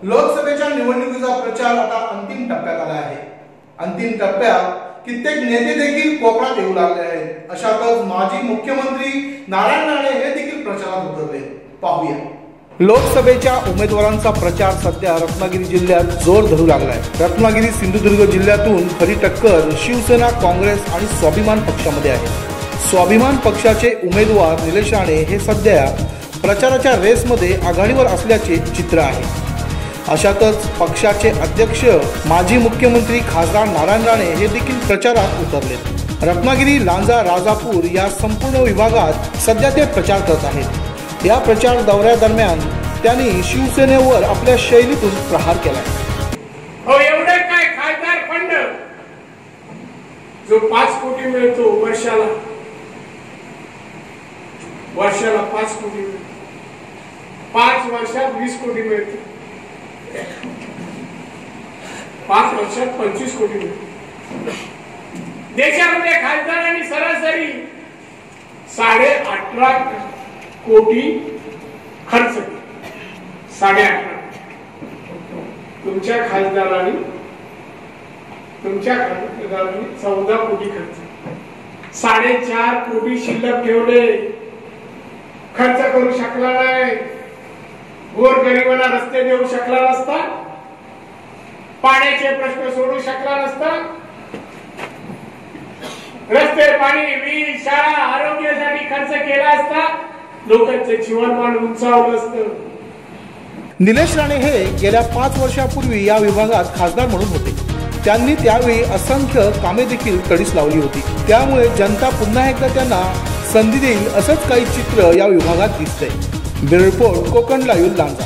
लोकसभेच्या निवडणुकीचा प्रचार आता अंतिम टप्प्यात आला आहे। अंतिम टप्प्यात कित्येक नेते देखील कोकणात येऊ लागले आहेत। अशातच माजी मुख्यमंत्री नारायण राणे हे देखील प्रचारात उतरले। पाहूया। लोकसभेच्या उमेदवारांचा प्रचार सध्या रत्नागिरी जिल्ह्यात जोर धरू लागला आहे। रत्नागिरी सिंधुदुर्ग जिल्ह्यातून खरी टक्कर शिवसेना, काँग्रेस आणि स्वाभिमान पक्षामध्ये आहे। स्वाभिमान पक्षाचे उमेदवार निलेश राणे हे सध्या प्रचाराच्या रेसमध्ये आघाडीवर असल्याचे चित्र आहे। अशातच पक्षाचे अध्यक्ष माजी मुख्यमंत्री खासदार नारायण राणे हे देखील प्रचारात उतरले। रत्नागिरी, लांजा, राजापूर या संपूर्ण विभागात सध्या ते प्रचार करत आहेत। या प्रचार दौऱ्यादरम्यान त्यांनी शिवसेनेवर आपल्या शैलीतून प्रहार केला। हो, एवढे काय खासदार फंड जो 5 कोटी मिळतो वर्षाला 5 कोटी मिळतो, 5 वर्षात 20 कोटी मिळतो, 5 वर्षात 25 कोटी मिळतो। देशामध्ये खासदारांनी सरासरी 18.5 कोटी खर्च केला। 18.5 तुमच्या खासदारांनी 14 कोटी खर्च, 4.5 कोटी शिल्लक ठेवले, खर्च करू शकला नाही। गोरगरिबांना रस्ते देऊ शकला नसता, पाण्याचे प्रश्न सोडू शकला नसता, रस्ते, पाणी, वीज, शाळा, आरोग्यासाठी खर्च केला असता, लोकांचं जीवनमान उंचावलं असतं। निलेश राणे हे गेल्या 5 वर्षापूर्वी या विभागात खासदार म्हणून होते। त्यांनी त्यावेळी असंख्य कामे देखील तडीस लावली होती। त्यामुळे जनता पुन्हा एकदा त्यांना संधी देईल असंच काही चित्र या विभागात दिसतंय। Bureau report, Konkan live, Lanja.